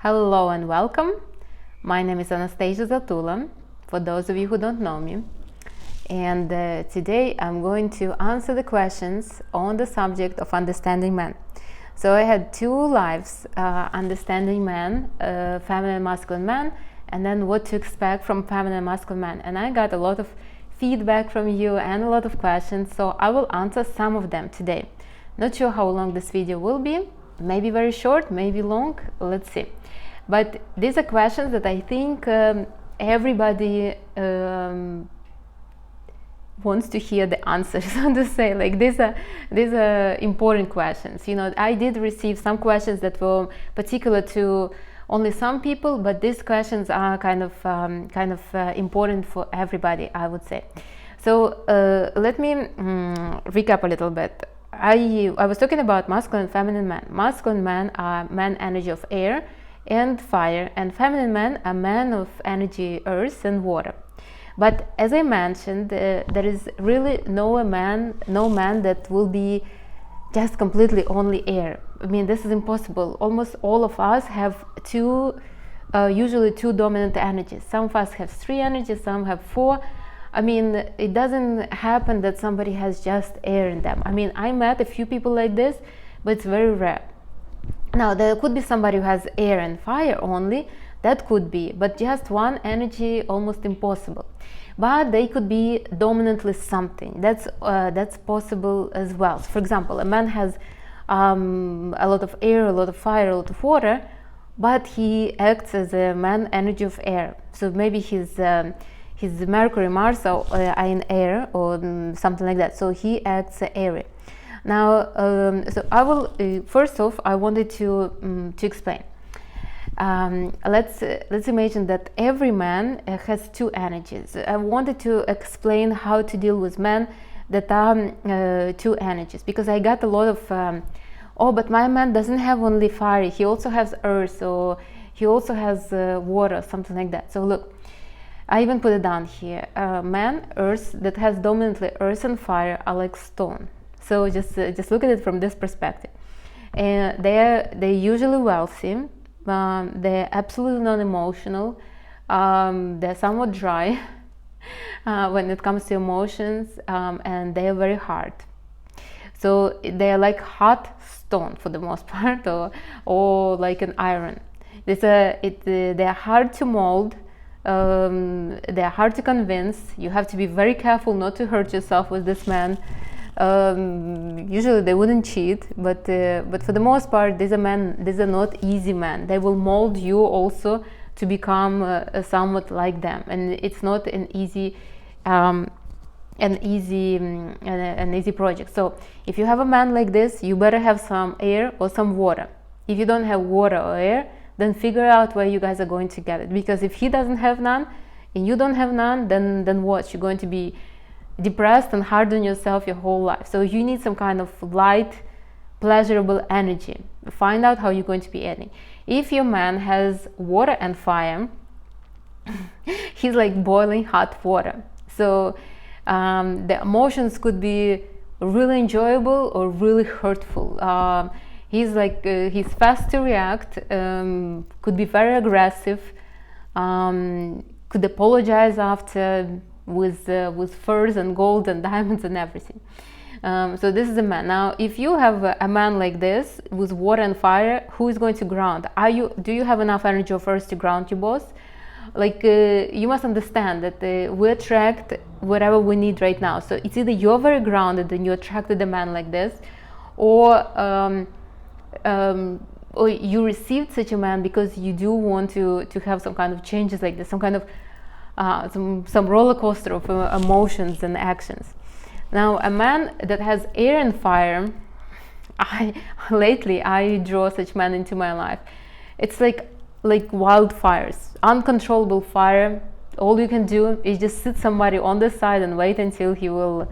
Hello and welcome. My name is Anastasia Zatula, for those of you who don't know me. And today I'm going to answer the questions on the subject of understanding men. So I had two lives, understanding men, feminine and masculine men, and then what to expect from feminine and masculine men. And I got a lot of feedback from you and a lot of questions, so I will answer some of them today. Not sure how long this video will be, maybe very short, maybe long, let's see. But these are questions that I think everybody wants to hear the answers, so to say. Like these are important questions. You know, I did receive some questions that were particular to only some people, but these questions are kind of important for everybody, I would say. So let me recap a little bit. I was talking about masculine and feminine men. Masculine men are men energy of air and fire, and feminine men are men of energy earth and water. But as I mentioned, there is really no man that will be just completely only air. I mean, this is impossible. Almost all of us have usually two dominant energies. Some of us have three energies, some have four. I mean, it doesn't happen that somebody has just air in them. I mean, I met a few people like this, but it's very rare. Now, there could be somebody who has air and fire only, that could be, but just one energy, almost impossible. But they could be dominantly something. That's possible as well. So for example, a man has a lot of air, a lot of fire, a lot of water, but he acts as a man energy of air. So maybe his Mercury, Mars are in air or something like that. So he acts airy. Now, so I will first off, I wanted to explain. Let's imagine that every man has two energies. I wanted to explain how to deal with men that are two energies, because I got a lot of oh, but my man doesn't have only fire, he also has earth, or he also has water, something like that. So look, I even put it down here. Man, earth, that has dominantly earth and fire are like stone. So just look at it from this perspective. And they're usually wealthy. They're absolutely non-emotional. They're somewhat dry when it comes to emotions, and they are very hard. So they're like hot stone for the most part, or like an iron. They're hard to mold. They're hard to convince. You have to be very careful not to hurt yourself with this man. Usually they wouldn't cheat, but for the most part, these are not easy men. They will mold you also to become somewhat like them, and it's not an easy project. So if you have a man like this, you better have some air or some water. If you don't have water or air, then figure out where you guys are going to get it, because if he doesn't have none and you don't have none, then what? You're going to be depressed and hard on yourself your whole life. So you need some kind of light, pleasurable energy. Find out how you're going to be adding. If your man has water and fire, he's like boiling hot water. So the emotions could be really enjoyable or really hurtful. He's fast to react, could be very aggressive, could apologize after with furs and gold and diamonds and everything. So this is a man. Now, if you have a man like this with water and fire, who is going to ground? Do you have enough energy of earth to ground you both? Like you must understand that we attract whatever we need right now. So it's either you're very grounded and you attracted a man like this, or you received such a man because you do want to have some kind of changes like this, some kind of some roller coaster of emotions and actions. Now, a man that has air and fire, lately I draw such men into my life. It's like wildfires, uncontrollable fire. All you can do is just sit somebody on the side and wait until he will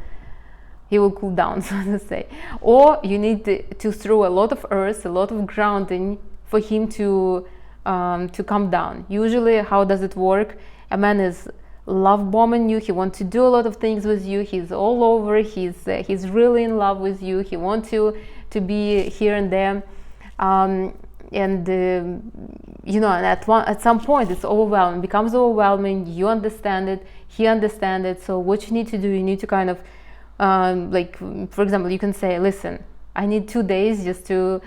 cool down, so to say. Or you need to throw a lot of earth, a lot of grounding for him to calm down. Usually, how does it work? A man is love bombing you. He wants to do a lot of things with you. He's all over. He's really in love with you. He wants to be here and there, and and at some point it's overwhelming, becomes overwhelming. You understand it, he understands it. So what you need to do, you need to kind of like, for example, you can say, listen, I need 2 days just to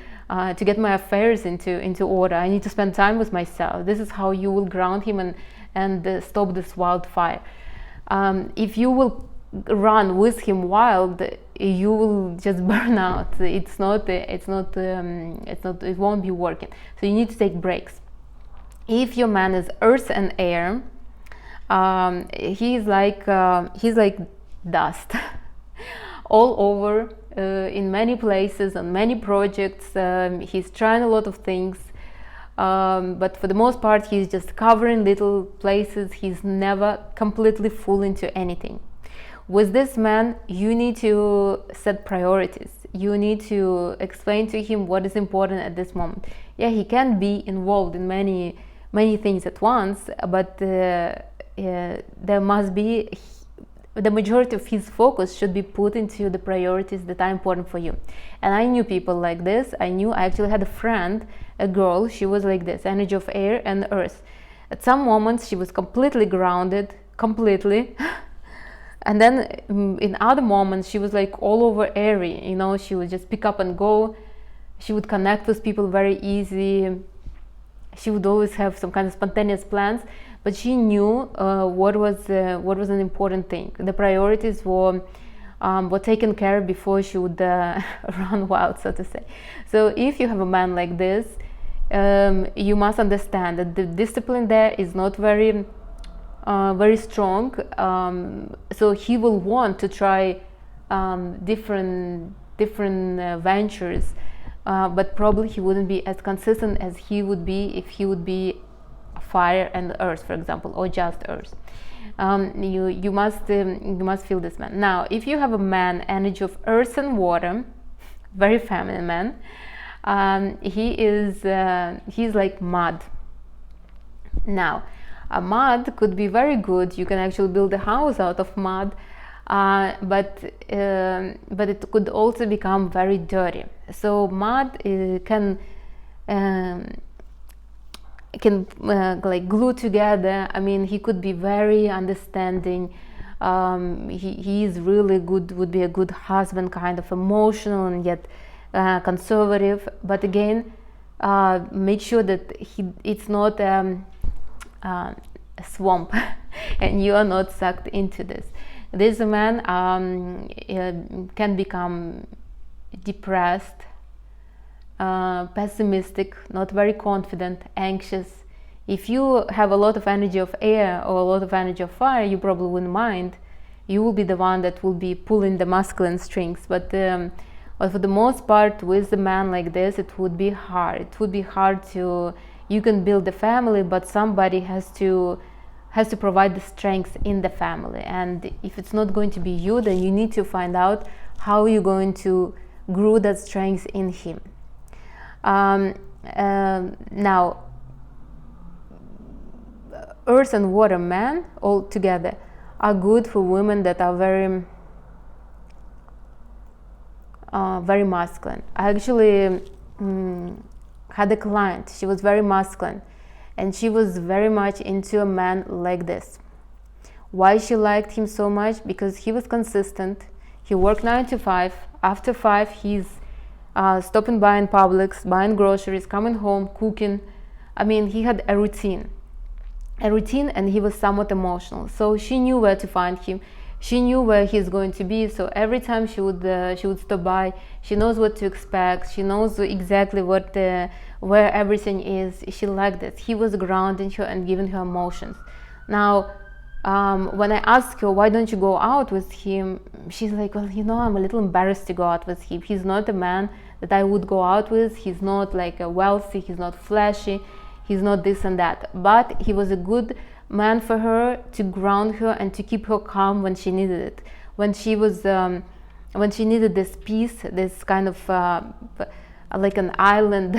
get my affairs into order. I need to spend time with myself. This is how you will ground him and stop this wildfire. If you will run with him wild, you will just burn out. It won't be working. So you need to take breaks. If your man is earth and air, he's like dust all over, in many places, on many projects. He's trying a lot of things, but for the most part he's just covering little places. He's never completely full into anything. With this man, you need to set priorities. You need to explain to him what is important at this moment. Yeah, he can be involved in many things at once, but there must be, the majority of his focus should be put into the priorities that are important for you. And I knew people like this. I actually had a friend, a girl, she was like this, energy of air and earth. At some moments she was completely grounded, completely. And then in other moments she was like all over airy, she would just pick up and go. She would connect with people very easy. She would always have some kind of spontaneous plans, but she knew what was an important thing. The priorities were taken care of before she would run wild, so to say. So if you have a man like this, you must understand that the discipline there is not very strong. So he will want to try different ventures, but probably he wouldn't be as consistent as he would be if he would be fire and earth, for example, or just earth. You must feel this man. Now, if you have a man energy of earth and water, very feminine man, he's like mud. Now, a mud could be very good. You can actually build a house out of mud, but it could also become very dirty. So mud can like glue together. I mean, he could be very understanding. He is really good, would be a good husband, kind of emotional and yet conservative. But again, make sure that it's not a swamp and you are not sucked into this. This man can become depressed, pessimistic, not very confident, anxious. If you have a lot of energy of air or a lot of energy of fire, you probably wouldn't mind. You will be the one that will be pulling the masculine strings. But for the most part, with a man like this, it would be hard. It would be hard to. You can build a family, but somebody has to provide the strength in the family. And if it's not going to be you, then you need to find out how you're going to grow that strength in him. Now, earth and water men all together are good for women that are very masculine. I actually had a client. She was very masculine, and she was very much into a man like this. Why she liked him so much? Because he was consistent. He worked 9 to 5. After 5, he's stopping by in Publix, buying groceries, coming home, cooking. I mean, he had a routine, and he was somewhat emotional. So she knew where to find him. She knew where he's going to be. So every time she would stop by, she knows what to expect. She knows exactly where everything is. She liked it. He was grounding her and giving her emotions. Now, when I asked her, why don't you go out with him? She's like, well, I'm a little embarrassed to go out with him. He's not a man that I would go out with. He's not like a wealthy. He's not flashy. He's not this and that. But he was a good man for her to ground her and to keep her calm when she needed it. When she needed this peace, this kind of like an island,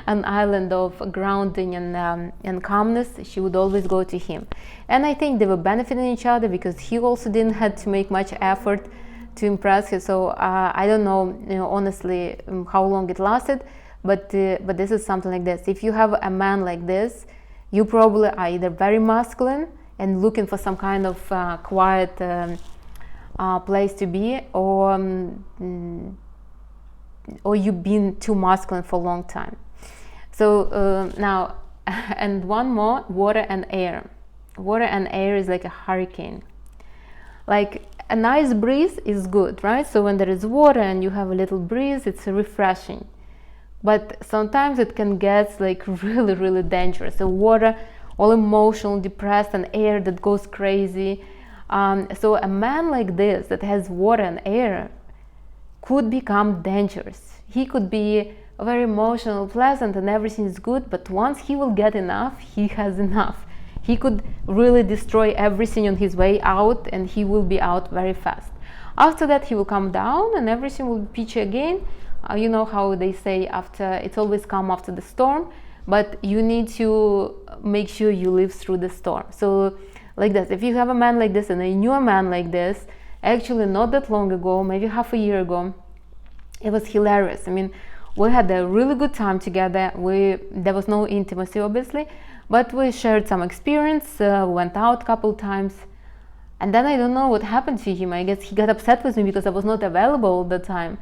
an island of grounding and calmness, she would always go to him. And I think they were benefiting each other because he also didn't have to make much effort to impress her. So I don't know, honestly, how long it lasted, but this is something like this. If you have a man like this, you probably are either very masculine and looking for some kind of quiet place to be, or you've been too masculine for a long time. So now, and one more, water and air. Water and air is like a hurricane. Like a nice breeze is good, right? So when there is water and you have a little breeze, it's refreshing. But sometimes it can get like really, really dangerous. So water, all emotional, depressed, and air that goes crazy. So a man like this that has water and air could become dangerous. He could be very emotional, pleasant, and everything is good, but once he will get enough, he has enough. He could really destroy everything on his way out, and he will be out very fast. After that, he will come down and everything will be peachy again. You know how they say it's always calm after the storm, but you need to make sure you live through the storm. So like this, if you have a man like this, and I knew a man like this, actually not that long ago, maybe half a year ago, it was hilarious. I mean, we had a really good time together. There was no intimacy, obviously, but we shared some experience, went out a couple times, and then I don't know what happened to him. I guess he got upset with me because I was not available all the time.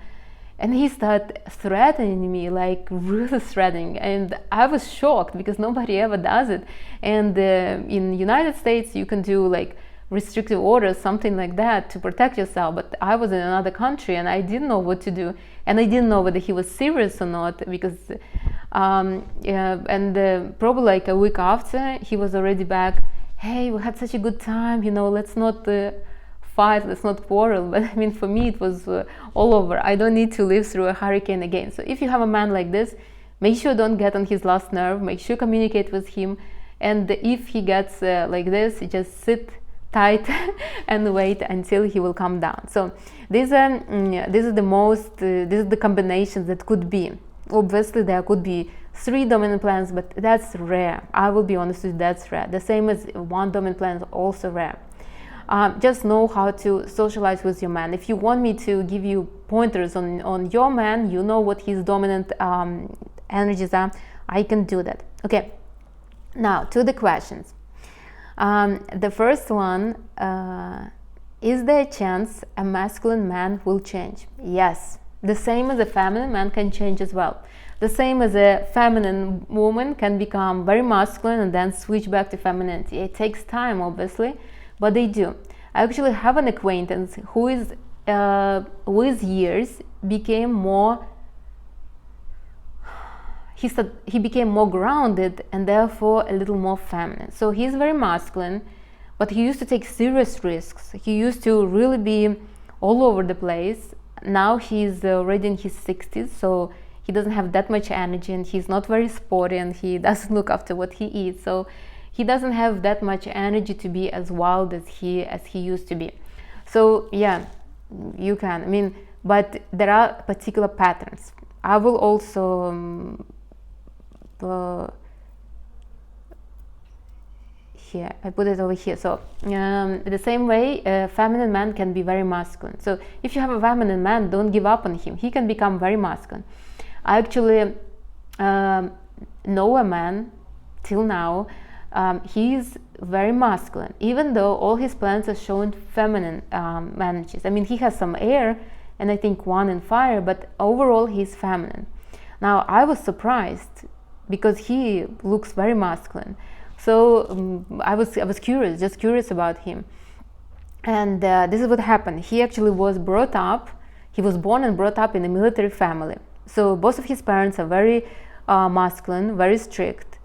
And he started threatening me, like really threatening, and I was shocked because nobody ever does it. And in the United States, you can do like restrictive orders, something like that, to protect yourself. But I was in another country and I didn't know what to do, and I didn't know whether he was serious or not, because probably like a week after, he was already back. Hey, we had such a good time, let's not fight, let's not quarrel. But I mean, for me it was all over. I don't need to live through a hurricane again. So if you have a man like this, make sure don't get on his last nerve, make sure communicate with him, and if he gets like this, just sit tight and wait until he will come down. So these are this is the combinations that could be. Obviously there could be 3 dominant plans, but that's rare. I will be honest with you, that's rare. The same as 1 dominant plan is also rare. Just know how to socialize with your man. If you want me to give you pointers on your man, you know what his dominant energies are, I can do that. Okay, now to the questions. The first one, is there a chance a masculine man will change? Yes, the same as a feminine man can change as well. The same as a feminine woman can become very masculine and then switch back to femininity. It takes time, obviously, but they do. I actually have an acquaintance who is with years became more, he became more grounded and therefore a little more feminine. So he's very masculine, but he used to take serious risks. He used to really be all over the place. Now he's already in his 60s, so he doesn't have that much energy, and he's not very sporty, and he doesn't look after what he eats. So he doesn't have that much energy to be as wild as he used to be. So yeah, you can. I mean, but there are particular patterns. I will also here, I put it over here. So the same way, a feminine man can be very masculine. So if you have a feminine man, don't give up on him. He can become very masculine. I actually know a man till now. He's very masculine, even though all his plants are showing feminine energies. I mean, he has some air and I think 1 in fire, but overall he's feminine. Now I was surprised because he looks very masculine. So I was curious about him. And this is what happened. He actually was he was born and brought up in a military family. So both of his parents are very masculine, very strict.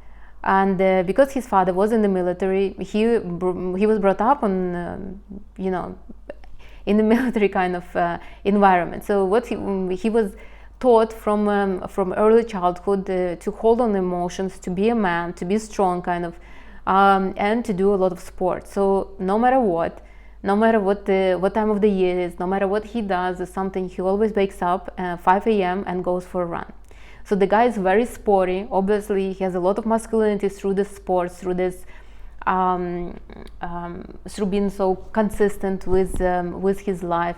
And because his father was in the military, he was brought up on, in the military kind of environment. So what he was taught from early childhood to hold on emotions, to be a man, to be strong, kind of, and to do a lot of sports. So no matter what time of the year it is, no matter what he does, is something he always wakes up at 5 a.m. and goes for a run. So the guy is very sporty. Obviously, he has a lot of masculinity through the sports, through this, through being so consistent with his life.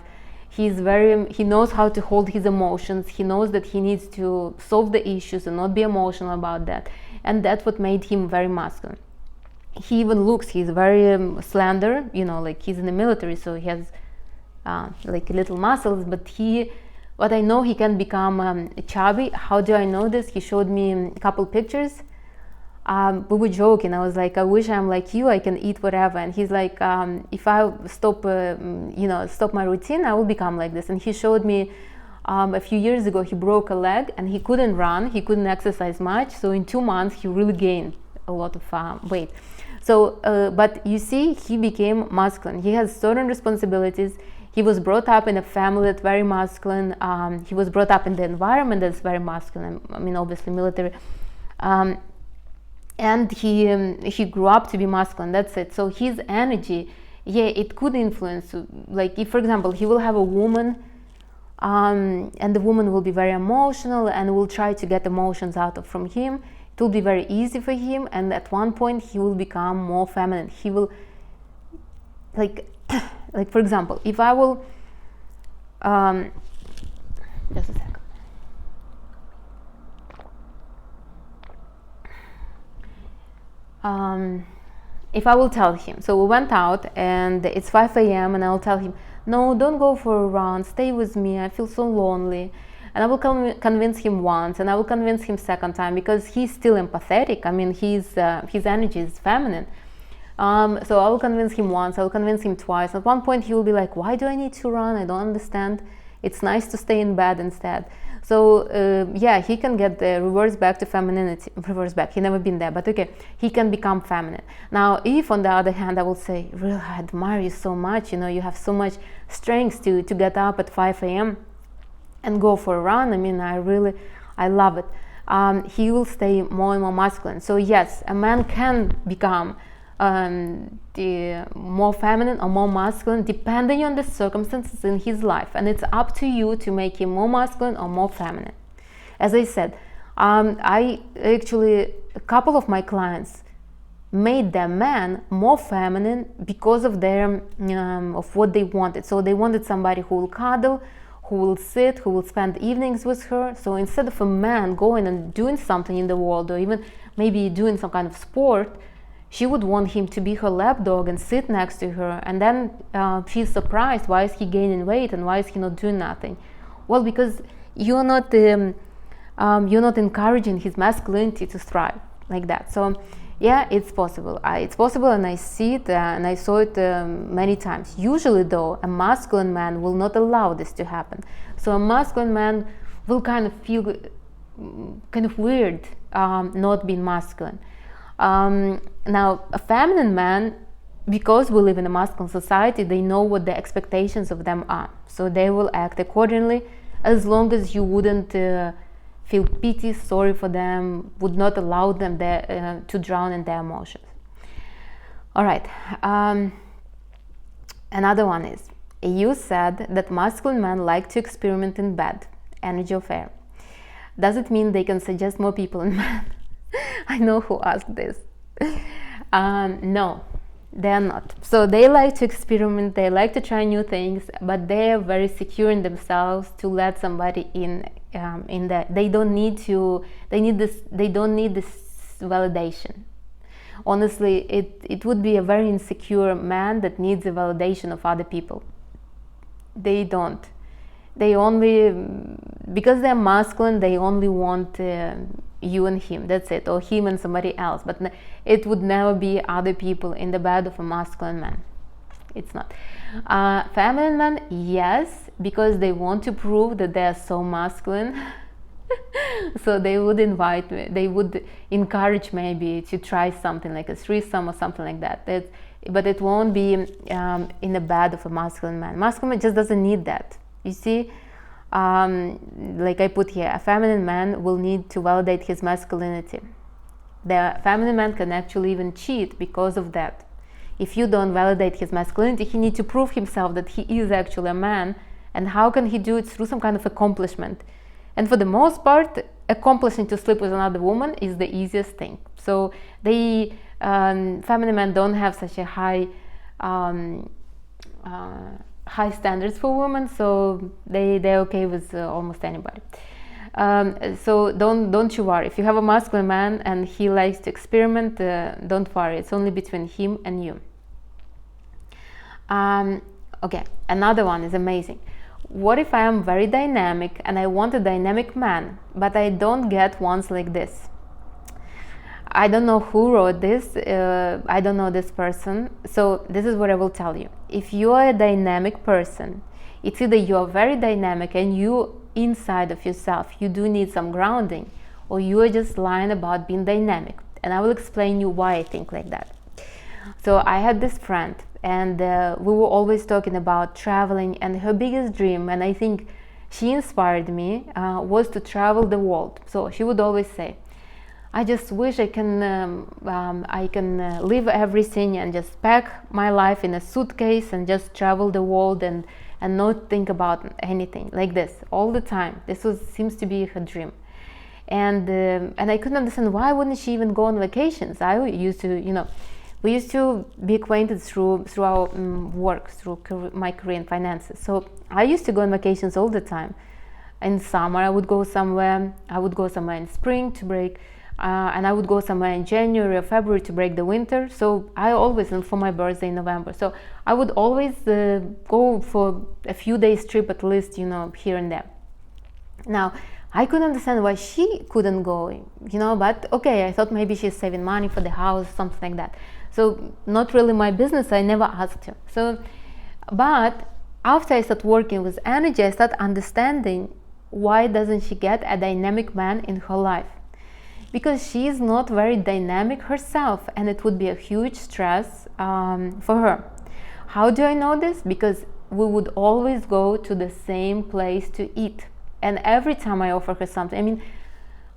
he knows how to hold his emotions. He knows that he needs to solve the issues and not be emotional about that, and that's what made him very masculine. He even he's very slender, like he's in the military, so he has like little muscles, but I know he can become chubby. How do I know this? He showed me a couple pictures. We were joking. I was like, I wish I'm like you, I can eat whatever. And he's like, if I stop my routine, I will become like this. And he showed me a few years ago, he broke a leg and he couldn't run, he couldn't exercise much. So in 2 months, he really gained a lot of weight. So, but you see, he became masculine. He has certain responsibilities. He was brought up in a family that's very masculine. He was brought up in the environment that's very masculine. I mean, obviously military. And he grew up to be masculine. That's it. So his energy, it could influence. Like if, for example, he will have a woman, and the woman will be very emotional and will try to get emotions out from him. It will be very easy for him, and at one point he will become more feminine. He will, like for example, if I will, just a second. If I will tell him, so we went out and it's 5 a.m. and I'll tell him, no, don't go for a run, stay with me, I feel so lonely. And I will convince him once, and I will convince him second time, because he's still empathetic. I mean, his energy is feminine. So I will convince him once, I will convince him twice. At one point he will be like, why do I need to run? I don't understand. It's nice to stay in bed instead. So he can get the reverse back to femininity. Reverse back, he never been there, but okay, he can become feminine. Now, if on the other hand I will say, really, I admire you so much, you have so much strength to get up at 5 a.m. and go for a run. I mean, I love it. He will stay more and more masculine. So yes, a man can become the more feminine or more masculine depending on the circumstances in his life, and it's up to you to make him more masculine or more feminine. As I said, I actually, a couple of my clients made their man more feminine because of their of what they wanted. So they wanted somebody who will cuddle, who will sit, who will spend evenings with her. So instead of a man going and doing something in the world, or even maybe doing some kind of sport, she would want him to be her lapdog and sit next to her. And then she's surprised, why is he gaining weight and why is he not doing nothing? Well, because you're not encouraging his masculinity to thrive like that. So yeah, it's possible. It's possible, and I see it, and I saw it many times. Usually though, a masculine man will not allow this to happen. So a masculine man will kind of feel kind of weird not being masculine. Now, a feminine man, because we live in a masculine society, they know what the expectations of them are. So they will act accordingly, as long as you wouldn't feel pity, sorry for them, would not allow them to drown in their emotions. All right. Another one is, you said that masculine men like to experiment in bed, energy of air. Does it mean they can suggest more people in bed? I know who asked this. No, they're not. So they like to experiment, they like to try new things, but they are very secure in themselves to let somebody in that. They don't need this validation. Honestly, it would be a very insecure man that needs the validation of other people. They don't. They only, because they're masculine, they only want you and him, that's it, or him and somebody else, but it would never be other people in the bed of a masculine man. It's not. Feminine men, yes, because they want to prove that they're so masculine. So they would invite me, they would encourage maybe to try something like a threesome or something like that. But it won't be in the bed of a masculine man. Masculine man just doesn't need that. You see, like I put here, a feminine man will need to validate his masculinity. The feminine man can actually even cheat because of that. If you don't validate his masculinity, he needs to prove himself that he is actually a man. And how can he do it? Through some kind of accomplishment. And for the most part, accomplishing to sleep with another woman is the easiest thing. So feminine men don't have such a high high standards for women, so they're okay with almost anybody. So don't you worry. If you have a masculine man and he likes to experiment, don't worry. It's only between him and you. Okay, another one is amazing. What if I am very dynamic and I want a dynamic man, but I don't get ones like this? I don't know who wrote this. I don't know this person. So this is what I will tell you. If you are a dynamic person, it's either you are very dynamic and you inside of yourself, you do need some grounding, or you are just lying about being dynamic. And I will explain you why I think like that. So I had this friend, and we were always talking about traveling, and her biggest dream, and I think she inspired me, was to travel the world. So she would always say, I just wish I can leave everything and just pack my life in a suitcase and just travel the world and not think about anything, like this all the time. This seems to be her dream. And I couldn't understand, why wouldn't she even go on vacations? I used to, we used to be acquainted through our work, through my career in finances. So I used to go on vacations all the time. In summer I would go somewhere. I would go somewhere in spring to break, and I would go somewhere in January or February to break the winter. So I always, and for my birthday in November, so I would always go for a few days trip at least, here and there. Now I couldn't understand why she couldn't go, but okay, I thought maybe she's saving money for the house, something like that. So not really my business. I never asked her. So, but after I started working with energy, I started understanding why doesn't she get a dynamic man in her life? Because she is not very dynamic herself, and it would be a huge stress for her. How do I know this? Because we would always go to the same place to eat, and every time I offer her something,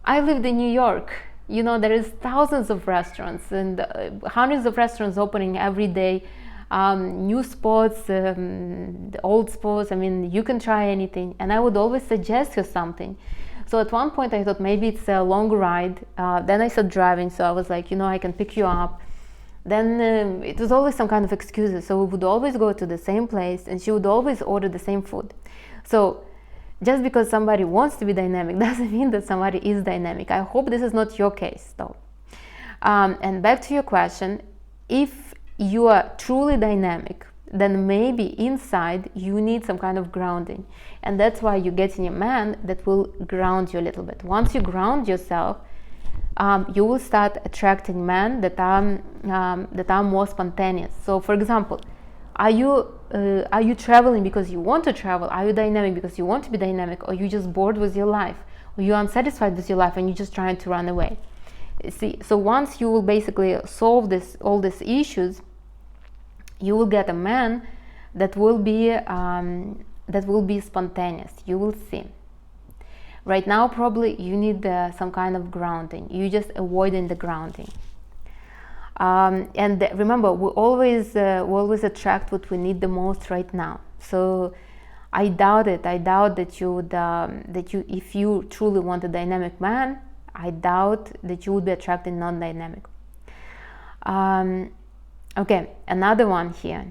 I lived in New York. There is thousands of restaurants and hundreds of restaurants opening every day, new spots, old spots. You can try anything, and I would always suggest her something. So at one point I thought maybe it's a long ride. Then I started driving, so I was like, I can pick you up. Then it was always some kind of excuses. So we would always go to the same place, and she would always order the same food. So just because somebody wants to be dynamic doesn't mean that somebody is dynamic. I hope this is not your case, though. And back to your question, if you are truly dynamic, then maybe inside you need some kind of grounding. And that's why you're getting a man that will ground you a little bit. Once you ground yourself, you will start attracting men that are more spontaneous. So for example, are you traveling because you want to travel? Are you dynamic because you want to be dynamic? Or you just bored with your life? Or you're unsatisfied with your life and you're just trying to run away? See, so once you will basically solve all these issues, you will get a man that will be spontaneous. You will see. Right now, probably you need some kind of grounding. You're just avoiding the grounding. And remember, we always attract what we need the most right now. So I doubt it. I doubt that you would if you truly want a dynamic man, I doubt that you would be attracting non-dynamic. Okay, another one here.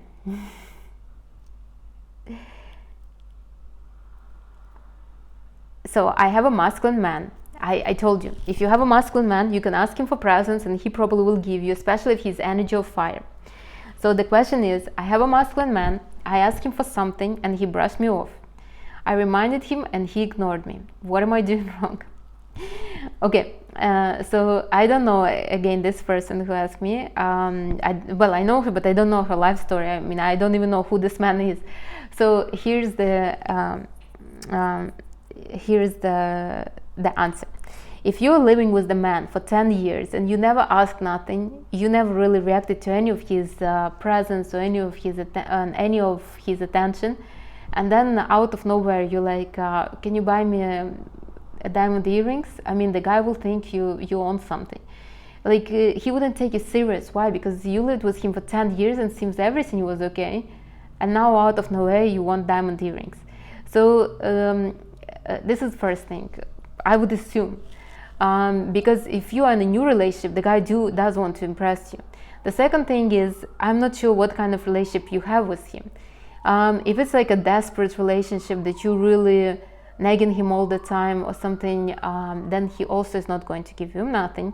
So I have a masculine man. I told you, if you have a masculine man, you can ask him for presents and he probably will give you, especially if he's energy of fire. So the question is, I have a masculine man, I asked him for something and he brushed me off. I reminded him and he ignored me. What am I doing wrong? Okay, so I don't know, again, this person who asked me, I know her, but I don't know her life story. I don't even know who this man is. So here's the answer. If you're living with the man for 10 years and you never asked nothing, you never really reacted to any of his presence or any of his attention, and then out of nowhere you're like, can you buy me a diamond earrings? The guy will think you own something. Like he wouldn't take you serious. Why? Because you lived with him for 10 years and seems everything was okay, and now out of nowhere you want diamond earrings. So this is first thing, I would assume, because if you are in a new relationship, the guy does want to impress you. The second thing is, I'm not sure what kind of relationship you have with him. If it's like a desperate relationship that you really nagging him all the time or something, then he also is not going to give you nothing.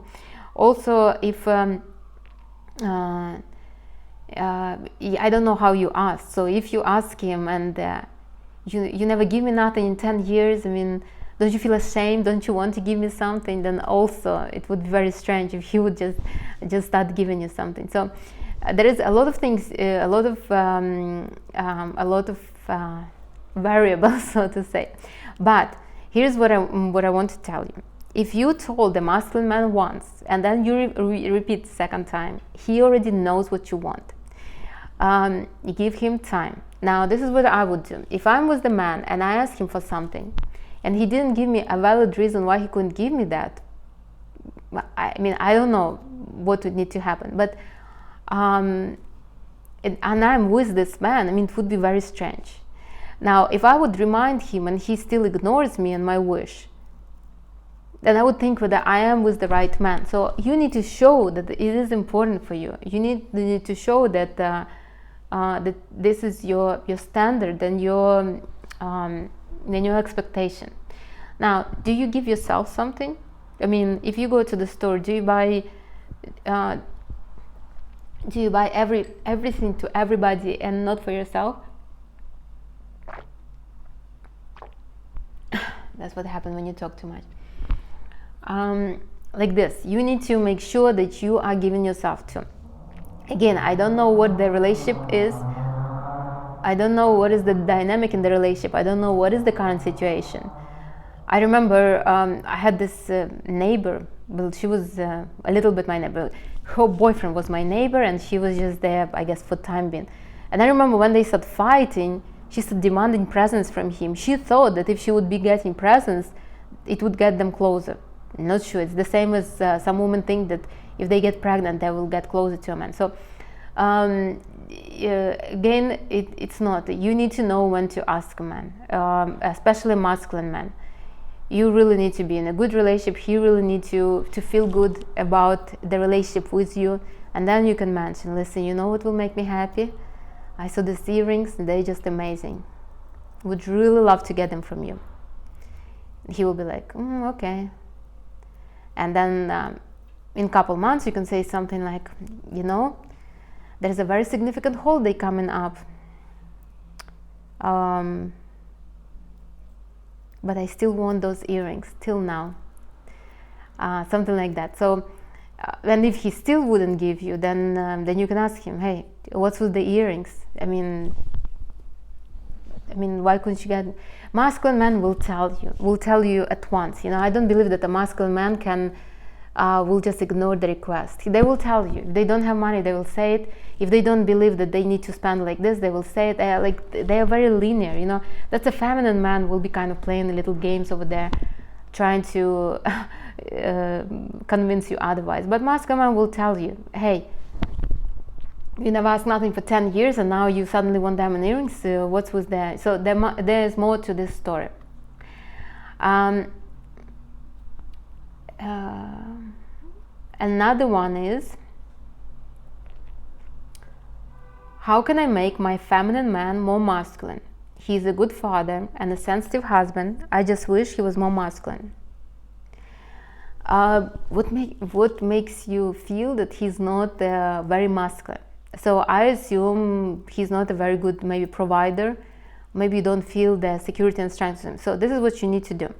Also, if I don't know how you ask, so if you ask him and you never give me nothing in 10 years, I mean, don't you feel ashamed? Don't you want to give me something? Then also it would be very strange if he would just start giving you something. So there is a lot of things, a lot of variables, so to say. But here's what I want to tell you. If you told the masculine man once and then you repeat the second time, he already knows what you want. You give him time. Now, this is what I would do. If I was the man and I asked him for something and he didn't give me a valid reason why he couldn't give me that, I mean, I don't know what would need to happen. But and I'm with this man, I mean, it would be very strange. Now, if I would remind him and he still ignores me and my wish, then I would think whether I am with the right man. So you need to show that it is important for you. You need to show that that this is your standard and your expectation. Now, do you give yourself something? I mean, if you go to the store, do you buy everything to everybody and not for yourself? That's what happens when you talk too much. Like this, you need to make sure that you are giving yourself to. Again, I don't know what the relationship is. I don't know what is the dynamic in the relationship. I don't know what is the current situation. I remember I had this neighbor. Well, she was a little bit my neighbor. Her boyfriend was my neighbor, and she was just there, I guess, for time being. And I remember when they started fighting, she started demanding presents from him. She thought that if she would be getting presents, it would get them closer. Not sure. It's the same as some women think that if they get pregnant, they will get closer to a man. So again, it's not. You need to know when to ask a man, especially a masculine man. You really need to be in a good relationship. He really needs to feel good about the relationship with you, and then you can mention, listen, you know what will make me happy? I saw these earrings, and they're just amazing. Would really love to get them from you. He will be like, okay. And then in a couple months, you can say something like, you know, there's a very significant holiday coming up. But I still want those earrings till now. Something like that. So, and if he still wouldn't give you, then you can ask him, hey, what's with the earrings? I mean, why couldn't you get? Masculine man will tell you at once. You know, I don't believe that a masculine man will just ignore the request. They will tell you. If they don't have money, they will say it. If they don't believe that they need to spend like this, they will say it. They are very linear. You know, that's a feminine man will be kind of playing little games over there, trying to convince you otherwise. But masculine man will tell you, hey, you never asked nothing for 10 years and now you suddenly want diamond earrings. What's with that? So there is more to this story. Another one is, how can I make my feminine man more masculine? He's a good father and a sensitive husband. I just wish he was more masculine. What makes you feel that he's not very masculine? So I assume he's not a very good maybe provider. Maybe you don't feel the security and strength in him. So this is what you need to do.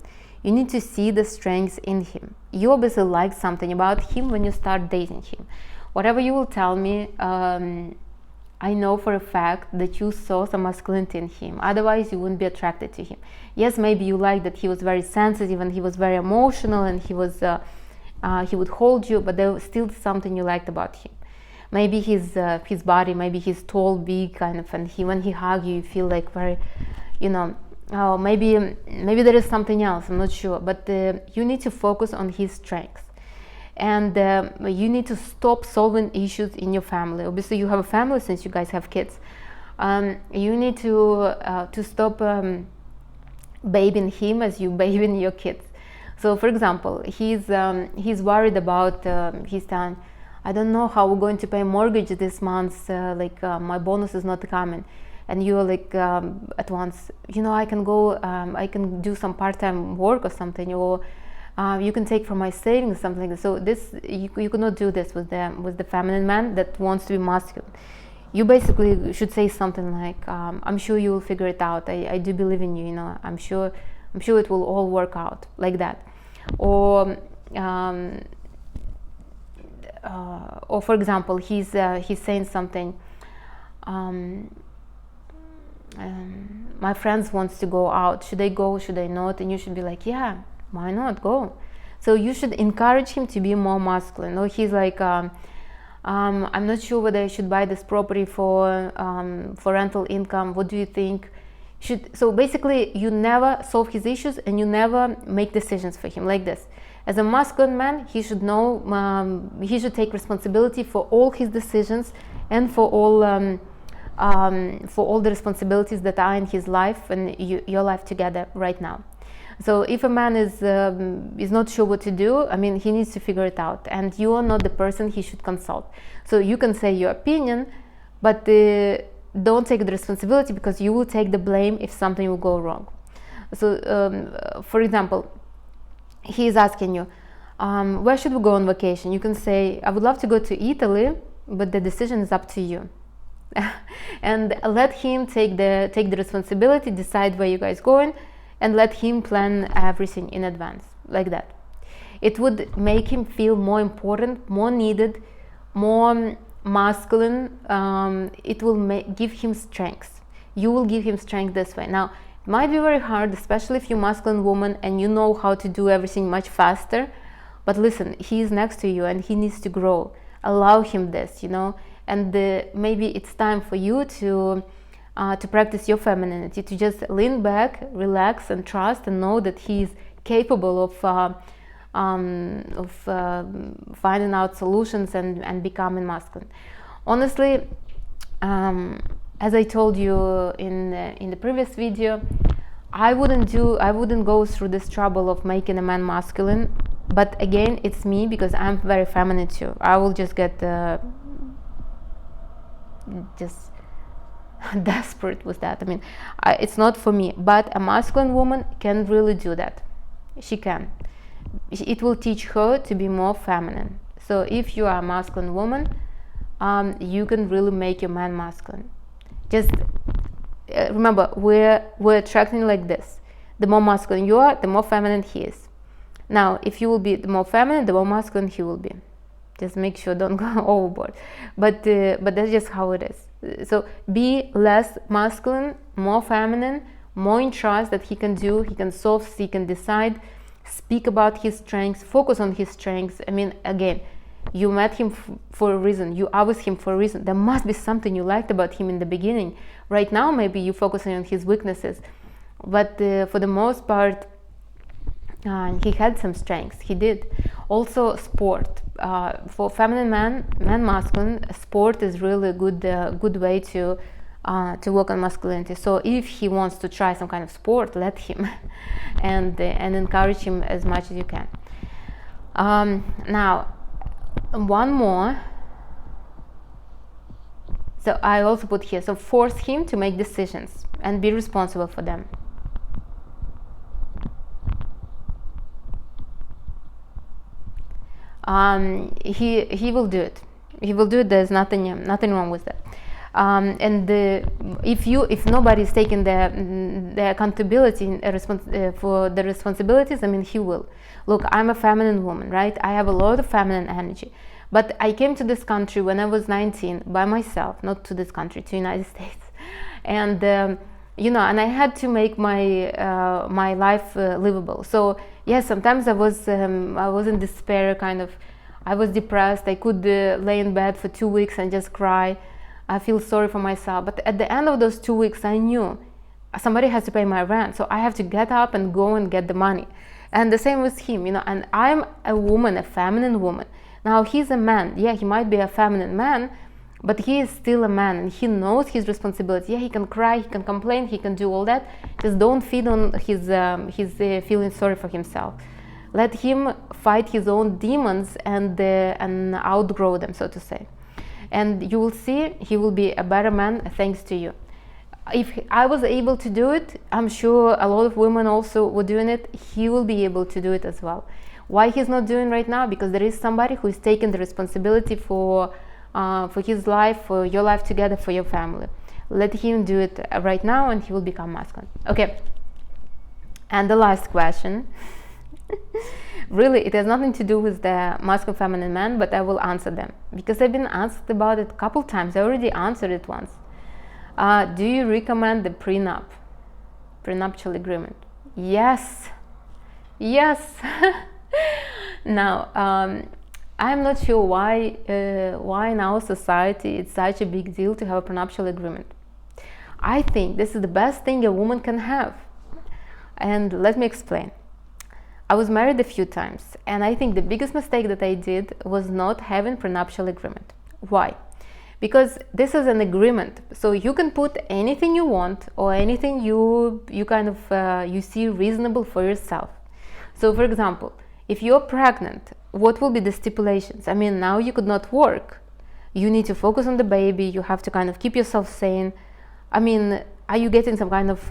You need to see the strengths in him. You obviously like something about him when you start dating him. Whatever you will tell me, I know for a fact that you saw some masculinity in him. Otherwise, you wouldn't be attracted to him. Yes, maybe you like that he was very sensitive and he was very emotional and he would hold you, but there was still something you liked about him. Maybe his body, maybe he's tall, big, kind of, and when he hugs you, you feel like very, you know, oh, maybe there is something else, I'm not sure. But you need to focus on his strengths. And you need to stop solving issues in your family. Obviously, you have a family since you guys have kids. You need to stop babying him as you babying your kids. So, for example, he's worried about his time. I don't know how we're going to pay mortgage this month. My bonus is not coming. and you're like at once, you know, I can go, I can do some part-time work or something, or you can take from my savings, something. So this, you could not do this with the feminine man that wants to be masculine. You basically should say something like, I'm sure you will figure it out. I do believe in you. You know, I'm sure it will all work out, like that. Or for example, he's saying something. My friends wants to go out. Should I go? Should I not? And you should be like, yeah, why not, go. So you should encourage him to be more masculine. Or he's like, I'm not sure whether I should buy this property for rental income. What do you think? So basically, you never solve his issues and you never make decisions for him, like this. As a masculine man, he should know, he should take responsibility for all his decisions and for all the responsibilities that are in his life and your life together right now. So if a man is not sure what to do, I mean, he needs to figure it out, and you are not the person he should consult. So you can say your opinion, but don't take the responsibility, because you will take the blame if something will go wrong. So for example, he is asking you, where should we go on vacation? You can say, I would love to go to Italy, but the decision is up to you. And let him take the responsibility, decide where you guys going, and let him plan everything in advance, like that. It would make him feel more important, more needed, more masculine. It will give him strength. You will give him strength this way. Now, it might be very hard, especially if you're a masculine woman and you know how to do everything much faster. But listen, he is next to you and he needs to grow. Allow him this, you know. And maybe it's time for you to practice your femininity, to just lean back, relax, and trust, and know that he is capable of finding out solutions and becoming masculine. Honestly, as I told you in the previous video, I wouldn't go through this trouble of making a man masculine. But again, it's me, because I'm very feminine too. I will just get just desperate with that. I mean, it's not for me, but a masculine woman can really do that. She can. It will teach her to be more feminine. So if you are a masculine woman, you can really make your man masculine. Just remember, we're attracting like this. The more masculine you are, the more feminine he is. Now, if you will be the more feminine, the more masculine he will be. Just make sure, don't go overboard. But that's just how it is. So be less masculine, more feminine, more in trust that he can do, he can solve, he can decide, speak about his strengths, focus on his strengths. I mean, again, you met him for a reason, you are with him for a reason. There must be something you liked about him in the beginning. Right now, maybe you're focusing on his weaknesses, but for the most part, he had some strengths. He did. Also, sport. For feminine man masculine, sport is really a good way to work on masculinity. So if he wants to try some kind of sport, let him, and encourage him as much as you can. Now, one more. So I also put here, so force him to make decisions and be responsible for them. He will do it. He will do it. There's nothing wrong with that. If nobody is taking the accountability for the responsibilities, I mean, he will. Look, I'm a feminine woman, right? I have a lot of feminine energy, but I came to this country when I was 19 by myself, not to this country, to United States, and and I had to make my life livable. So yes, sometimes I was in despair, kind of. I was depressed. I could lay in bed for 2 weeks and just cry. I feel sorry for myself. But at the end of those 2 weeks, I knew somebody has to pay my rent, so I have to get up and go and get the money. And the same with him, and I'm a woman, a feminine woman. Now he's a man. Yeah, he might be a feminine man, but he is still a man, and he knows his responsibility. Yeah, he can cry, he can complain, he can do all that. Just don't feed on his feeling sorry for himself. Let him fight his own demons and outgrow them, so to say. And you will see he will be a better man thanks to you. if I was able to do it, I'm sure a lot of women also were doing it. He will be able to do it as well. Why he's not doing right now? Because there is somebody who is taking the responsibility for his life, for your life together, for your family. Let him do it right now, and he will become masculine. Okay. And the last question. Really, it has nothing to do with the masculine, feminine, man, but I will answer them because I've been asked about it a couple times. I already answered it once. Do you recommend the prenuptial agreement? Yes. Now, I'm not sure why in our society it's such a big deal to have a prenuptial agreement. I think this is the best thing a woman can have. And let me explain. I was married a few times, and I think the biggest mistake that I did was not having prenuptial agreement. Why? Because this is an agreement, so you can put anything you want or anything you kind of you see reasonable for yourself. So, for example, if you're pregnant, what will be the stipulations? I mean, now you could not work. You need to focus on the baby. You have to kind of keep yourself sane. I mean, are you getting some kind of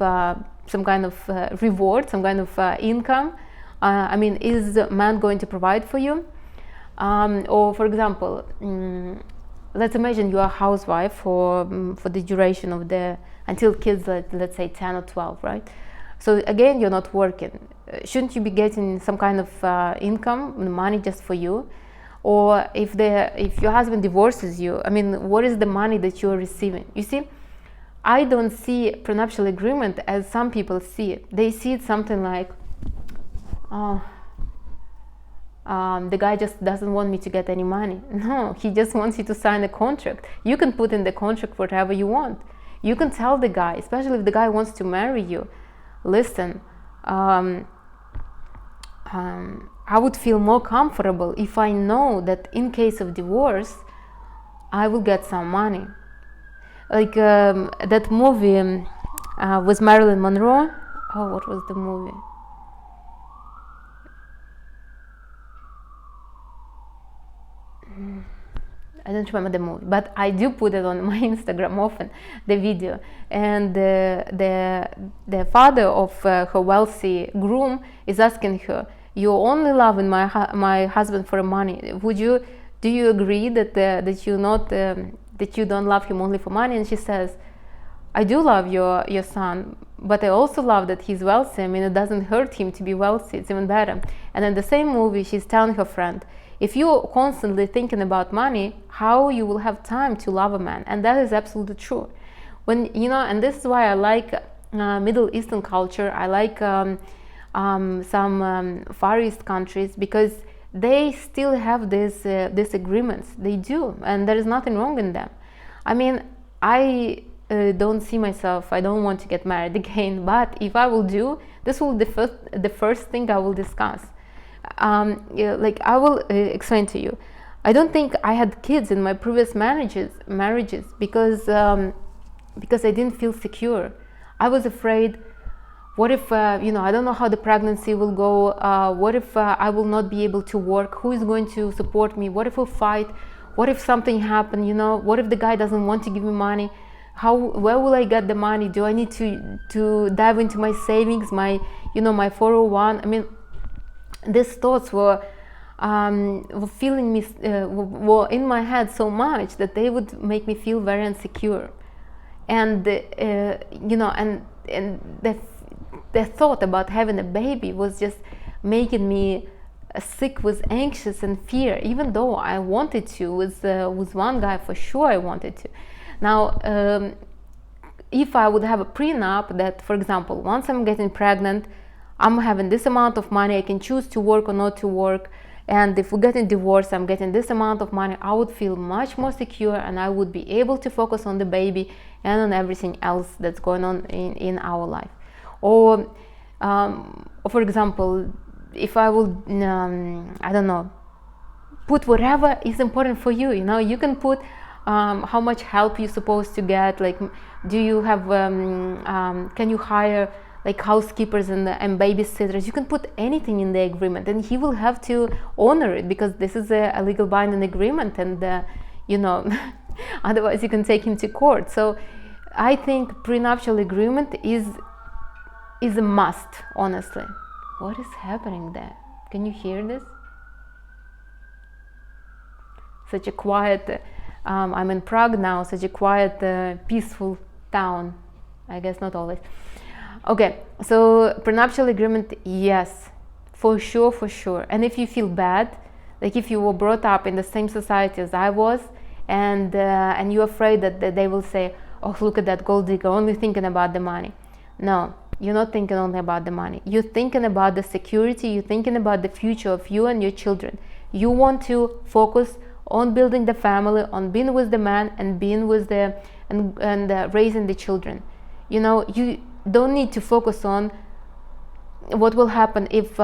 reward, some kind of income? I mean, is the man going to provide for you? Or, for example, let's imagine you are a housewife for the duration of until kids, let's say 10 or 12, right? So again, you're not working. Shouldn't you be getting some kind of income, money just for you? Or if your husband divorces you, I mean, what is the money that you're receiving? You see, I don't see prenuptial agreement as some people see it. They see it something like, the guy just doesn't want me to get any money. No, he just wants you to sign a contract. You can put in the contract whatever you want. You can tell the guy, especially if the guy wants to marry you, listen, I would feel more comfortable if I know that in case of divorce, I will get some money. Like that movie with Marilyn Monroe. Oh, what was the movie? I don't remember the movie, but I do put it on my Instagram often, the video. And the father of her wealthy groom is asking her, "You're only loving my husband for money. Do you agree that you don't love him only for money?" And she says, "I do love your son, but I also love that he's wealthy. I mean, it doesn't hurt him to be wealthy. It's even better." And in the same movie, she's telling her friend, if you're constantly thinking about money, how you will have time to love a man? And that is absolutely true. And this is why I like Middle Eastern culture. I like some Far East countries, because they still have these agreements. They do, and there is nothing wrong in them. I mean, I don't see myself. I don't want to get married again. But if I will do, this will be the first thing I will discuss. Like I will explain to you. I don't think I had kids in my previous marriages because I didn't feel secure. I was afraid. What if I don't know how the pregnancy will go? What if I will not be able to work? Who is going to support me? What if we'll fight? What if something happened? What if the guy doesn't want to give me money? Where will I get the money? Do I need to dive into my savings, my 401? I mean, these thoughts were filling me, were in my head so much that they would make me feel very insecure. And and the thought about having a baby was just making me sick with anxious and fear, even though I wanted to. With one guy, for sure I wanted to. Now, if I would have a prenup that, for example, once I'm getting pregnant, I'm having this amount of money, I can choose to work or not to work, and if we're getting divorced, I'm getting this amount of money, I would feel much more secure, and I would be able to focus on the baby and on everything else that's going on in our life. Or for example, if I would, I don't know, put whatever is important for you. You can put how much help you're supposed to get. Like, do you have? Can you hire like housekeepers and babysitters? You can put anything in the agreement, and he will have to honor it because this is a legal binding agreement, and otherwise you can take him to court. So I think prenuptial agreement is a must, honestly. What is happening there? Can you hear this? Such a quiet, I'm in Prague now, such a quiet, peaceful town. I guess not always. Okay, so prenuptial agreement, yes, for sure. And if you feel bad, like if you were brought up in the same society as I was, and you're afraid that they will say, oh, look at that gold digger, only thinking about the money. No, you're not thinking only about the money. You're thinking about the security, you're thinking about the future of you and your children. You want to focus on building the family, on being with the man and being with the and raising the children. You know, you don't need to focus on what will happen if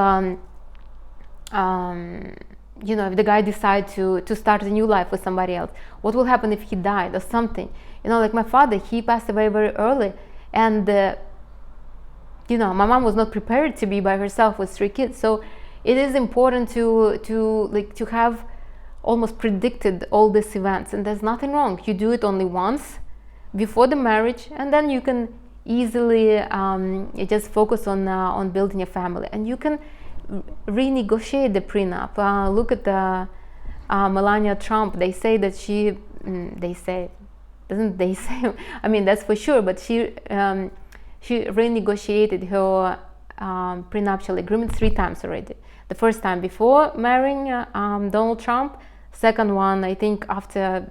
you know, if the guy decides to start a new life with somebody else. What will happen if he died or something? You know, like my father, he passed away very early, and you know, my mom was not prepared to be by herself with 3 kids. So it is important to have almost predicted all these events, and there's nothing wrong. You do it only once before the marriage, and then you can easily just focus on building a family, and you can renegotiate the prenup. Look at Melania Trump. They say that she I mean, that's for sure, but she renegotiated her prenuptial agreement 3 times already. The first time before marrying Donald Trump, second one I think after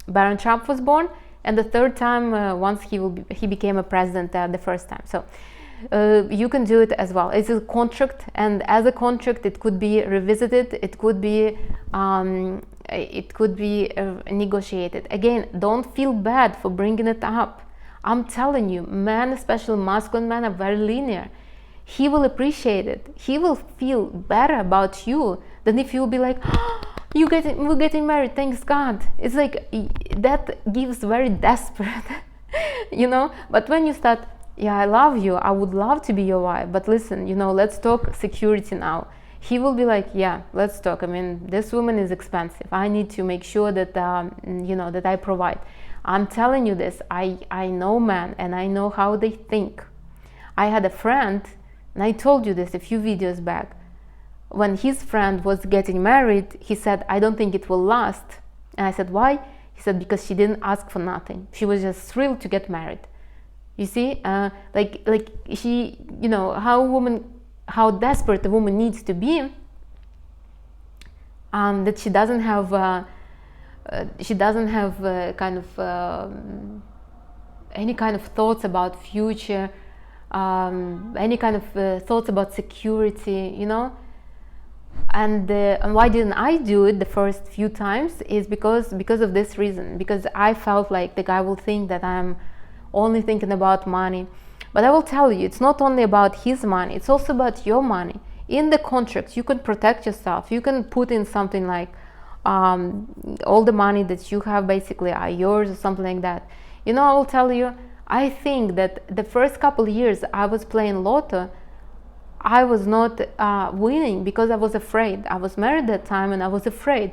Baron Trump was born, and the third time once he became a president the first time. So you can do it as well. It's a contract, and as a contract it could be revisited, it could be negotiated. Again, don't feel bad for bringing it up. I'm telling you, men, especially masculine men, are very linear. He will appreciate it. He will feel better about you than if you'll be like, oh, we're getting married, thanks God. It's like, that gives very desperate, you know. But when you start, yeah, I love you, I would love to be your wife, but listen, you know, let's talk security now. He will be like, yeah, let's talk. I mean, this woman is expensive. I need to make sure that, you know, that I provide. I'm telling you this, I know men, and I know how they think. I had a friend, and I told you this a few videos back. When his friend was getting married, he said, I don't think it will last. And I said, why? He said, because she didn't ask for nothing. She was just thrilled to get married. You see, like she, you know, how desperate a woman needs to be, that she doesn't have kind of any kind of thoughts about future, any kind of thoughts about security, you know. And why didn't I do it the first few times is because of this reason, because I felt like the guy will think that I'm only thinking about money. But I will tell you, it's not only about his money, it's also about your money. In the contract, you can protect yourself. You can put in something like all the money that you have basically are yours or something like that. You know, I will tell you, I think that the first couple of years I was playing lotto, I was not winning because I was afraid. I was married at that time and I was afraid.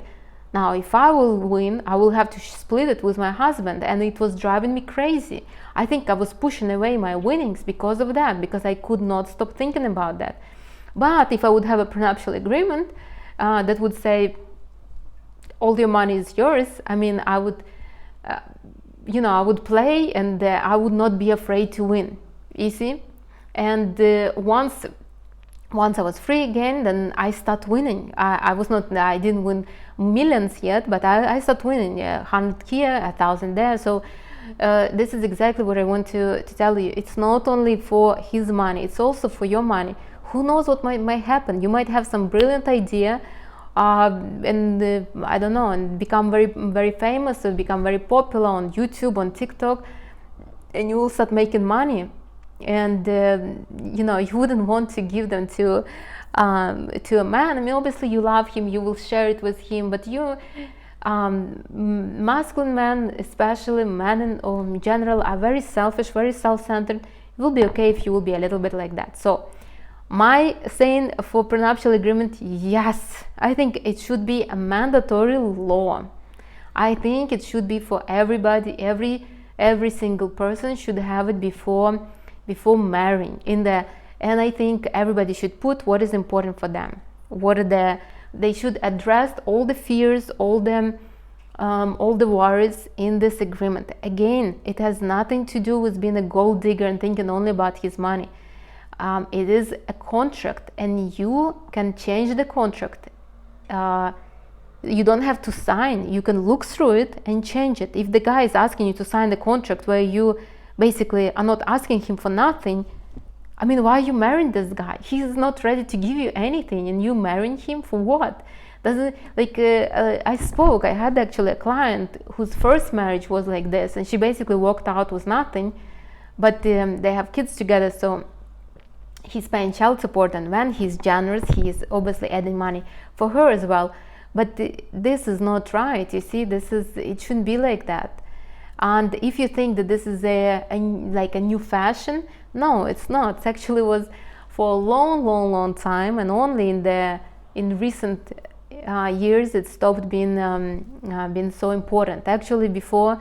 Now, if I will win, I will have to split it with my husband, and it was driving me crazy. I think I was pushing away my winnings because of that, because I could not stop thinking about that. But if I would have a prenuptial agreement that would say, all your money is yours, I mean, I would, you know, I would play, and I would not be afraid to win, you see? And once I was free again, then I start winning. I didn't win millions yet, but I start winning, 100 here, 1,000 there. So this is exactly what I want to tell you. It's not only for his money, it's also for your money. Who knows what might happen? You might have some brilliant idea, and I don't know, and become very, very famous, or become very popular on YouTube, on TikTok, and you will start making money. And you know, you wouldn't want to give them to a man. I mean, obviously you love him, you will share it with him, but you masculine men, especially men in general, are very selfish, very self-centered. It will be okay if you will be a little bit like that. So my saying for prenuptial agreement, yes, I think it should be a mandatory law. I think it should be for everybody. Every single person should have it before marrying. And I think everybody should put what is important for them. They should address all the fears, all the worries in this agreement. Again, it has nothing to do with being a gold digger and thinking only about his money. It is a contract, and you can change the contract. You don't have to sign. You can look through it and change it. If the guy is asking you to sign the contract where you basically are not asking him for nothing, I mean, why are you marrying this guy? He's not ready to give you anything, and you marrying him for what? Doesn't I had actually a client whose first marriage was like this, and she basically walked out with nothing, but they have kids together, so he's paying child support, and when he's generous, he is obviously adding money for her as well. But this is not right. You see, it shouldn't be like that. And if you think that this is like a new fashion, no, it's not. It actually was for a long time, and only in recent years it stopped being so important. Actually, before,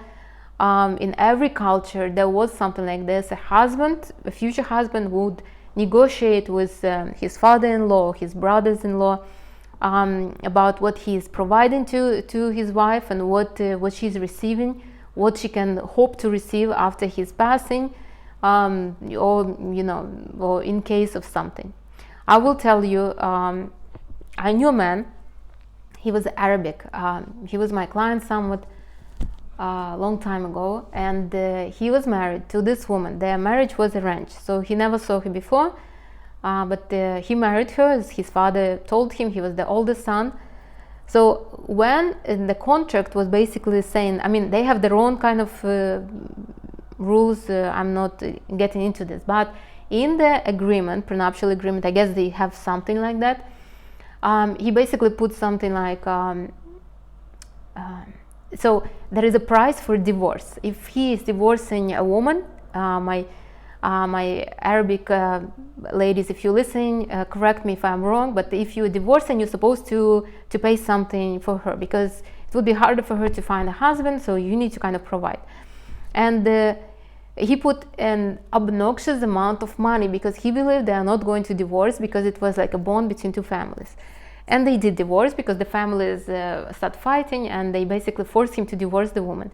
in every culture there was something like this. A future husband would negotiate with his father-in-law, his brothers-in-law, about what he is providing to his wife, and what she's receiving, what she can hope to receive after his passing, or in case of something. I will tell you, I knew a man. He was Arabic. He was my client somewhat long time ago, and he was married to this woman. Their marriage was arranged, so he never saw her before. But he married her, as his father told him. He was the oldest son. So when the contract was basically saying, I mean, they have their own kind of rules. I'm not getting into this, but in the agreement, prenuptial agreement, I guess they have something like that. He basically put something like, so there is a price for divorce. If he is divorcing a woman, my Arabic ladies, if you're listening, correct me if I'm wrong, but if you're divorcing, you're supposed to pay something for her, because it would be harder for her to find a husband, so you need to kind of provide. And he put an obnoxious amount of money, because he believed they are not going to divorce, because it was like a bond between two families. And they did divorce, because the families started fighting, and they basically forced him to divorce the woman.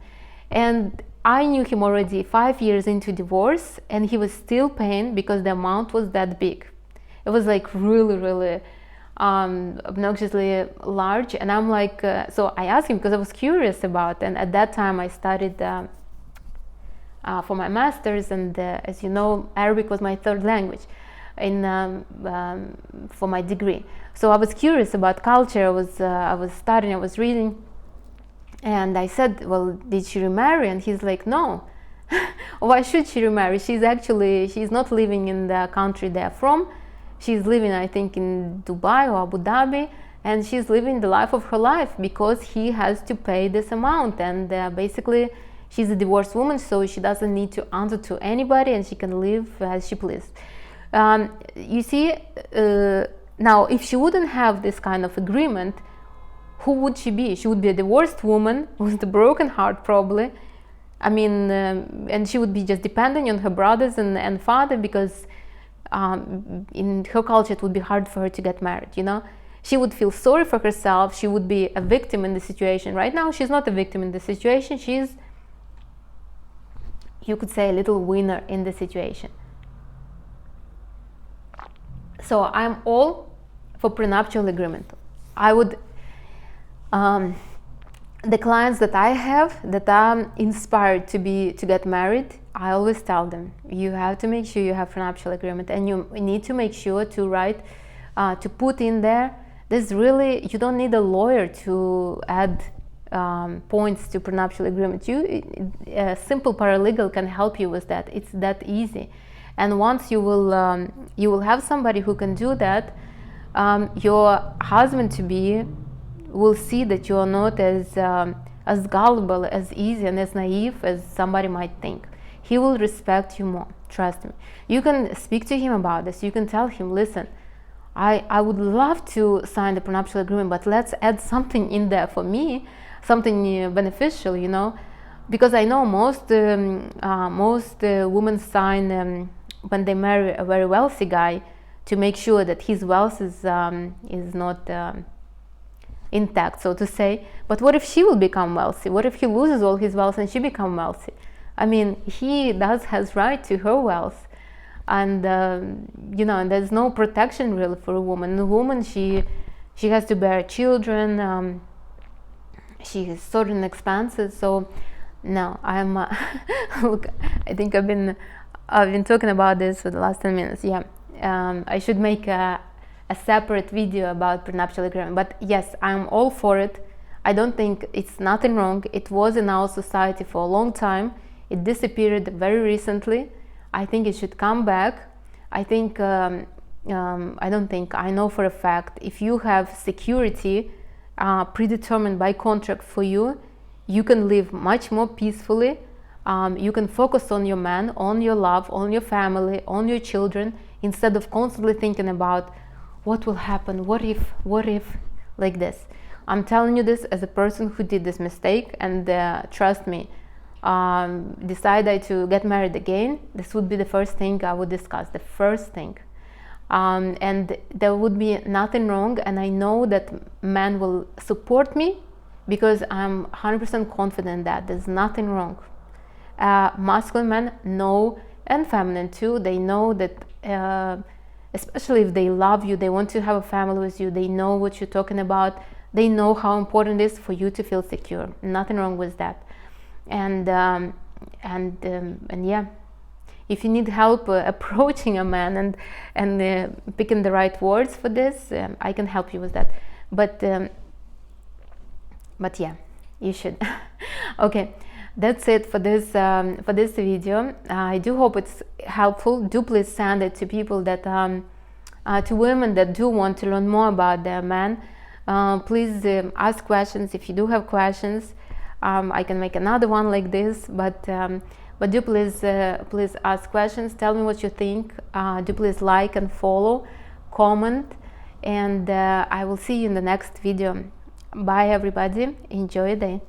And I knew him already 5 years into divorce, and he was still paying, because the amount was that big. It was like really obnoxiously large. And I'm like, so I asked him, because I was curious about, and at that time I studied for my master's, and as you know, Arabic was my third language for my degree. So I was curious about culture. I was studying, I was reading. And I said, well, did she remarry? And he's like, no. Why should she remarry? She's not living in the country they're from. She's living, I think, in Dubai or Abu Dhabi, and she's living the life of her life, because he has to pay this amount. And basically, she's a divorced woman, so she doesn't need to answer to anybody, and she can live as she pleases. You see, now, if she wouldn't have this kind of agreement, who would she be? She would be a divorced woman with a broken heart, probably. I mean, and she would be just depending on her brothers and father, because in her culture it would be hard for her to get married, you know. She would feel sorry for herself. She would be a victim in the situation. Right now, she's not a victim in the situation. She's, you could say, a little winner in the situation. So I'm all for prenuptial agreement. I would, the clients that I have that are inspired to get married, I always tell them, you have to make sure you have prenuptial agreement, and you need to make sure to write, to put in there. There's really, you don't need a lawyer to add points to prenuptial agreement. A simple paralegal can help you with that. It's that easy. And once you will have somebody who can do that, your husband-to-be will see that you are not as gullible, as easy, and as naive as somebody might think. He will respect you more, trust me. You can speak to him about this. You can tell him, listen, I would love to sign the prenuptial agreement, but let's add something in there for me, something beneficial, you know, because I know most women sign when they marry a very wealthy guy to make sure that his wealth is not intact, so to say. But what if she will become wealthy? What if he loses all his wealth and she become wealthy? I mean, he has right to her wealth, and you know, and there's no protection really for a woman. A woman, she has to bear children. She has certain expenses. So no, I'm look, I think I've been talking about this for the last 10 minutes. Yeah, I should make a separate video about prenuptial agreement. But yes, I'm all for it. I don't think it's nothing wrong. It was in our society for a long time. It disappeared very recently. I think it should come back. I think I don't think, I know for a fact, if you have security predetermined by contract for you, you can live much more peacefully. You can focus on your man, on your love, on your family, on your children, instead of constantly thinking about what will happen, what if, like this. I'm telling you this as a person who did this mistake, and trust me, decide I to get married again, this would be the first thing I would discuss, the first thing. And there would be nothing wrong, and I know that men will support me because I'm 100% confident that there's nothing wrong. Masculine men know, and feminine too, they know that especially if they love you, they want to have a family with you, they know what you're talking about, they know how important it is for you to feel secure. Nothing wrong with that. And yeah, if you need help approaching a man and picking the right words for this, I can help you with that. But yeah, you should. Okay, that's it for this video. I do hope it's helpful. Do please send it to people that to women that do want to learn more about their man. Please ask questions if you do have questions. I can make another one like this, but do please ask questions. Tell me what you think. Do please like and follow, comment, and I will see you in the next video. Bye everybody. Enjoy your day.